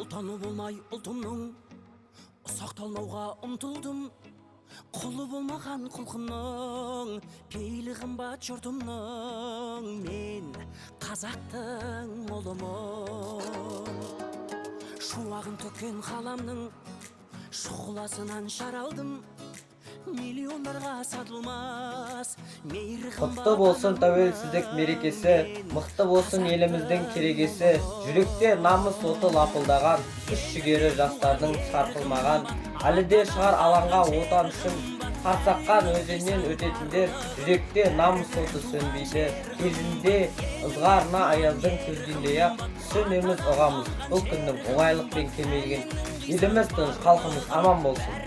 Отаны болмай ұлтымның, сақталмауға ұмтылдым. Құлы болмаған құлқынның, пейілі қымбат жұртымның. Мен қазақтың ұлымын. Шуағын төккен қаламның, шұғыласынан шаралдым. Миллиондарға сатылмас мейірі қымбат. Құтты болсын тәуелсіздік мерекесі, мықты болсын еліміздің керегесі. Жүректе намыс оты лапылдаған, күш-жігері жастардың сарқылмаған. Әлі де шығар алаңға отан үшін, қарсаққан өзеннен өтетіндер. Жүректе намыс оты сөнбейді, кезінде ызғарына аяздың көздейіндей-ақ сөнеміз ұғамыз. Бұл күннің оңайлықпен келмеген, еліміз тыныш, халқымыз аман болсын.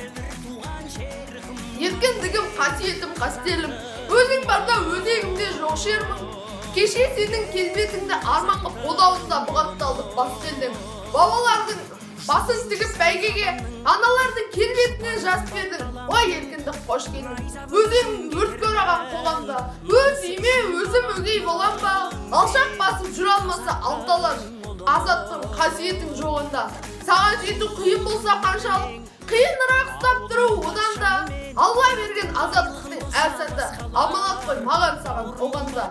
Еркіндігім, қасиетім, қастерлім, өзің барда өзегімде жоқ шермін. Кеше сенің келбетіңді арманға қолауында бұғатталдық бас келдім. Бабалардың басын тігіп бәйгеге, аналардың келбетіне жас бердің. Ой, еркіндік қош келдің. Өзің өртке ораған қоғамда, өз үйме өзім өгей болам ба? Алшақ басып жүр алмаса алталар, азаттың қасиетің жоғында. Саған жету қиын болса қаншалық, қиынырақ ұстап тұру одан да. Алла берген азаттықтың әр сәті аманат қой маған саған оғанда.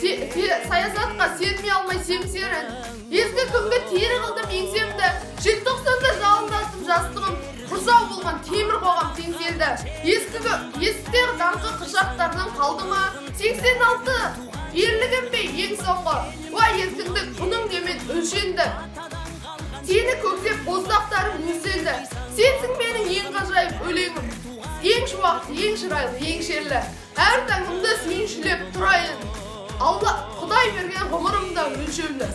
Саясатқа сенмей алмай семсерін, ескі күнгі тері қылдым еңсемді. Желтоқсанда жалындаттым жастығым, құрсау болған темір қоғам теңселді. Есіктер даңқы қыршақтарынан қалды ма? 86 ерлігім бе ең соңғы? Уай еркіндік бұның демен өлшенді. Сені көксеп боздақтарым өселді. Сенсің менің ең ғажайып өлеңім. Ең шуақты, ең шырайлы, ең шерлі. Әр таңымды сүйіншілеп тұрайын. Алла Құдай берген ғұмырымда өлшеулі.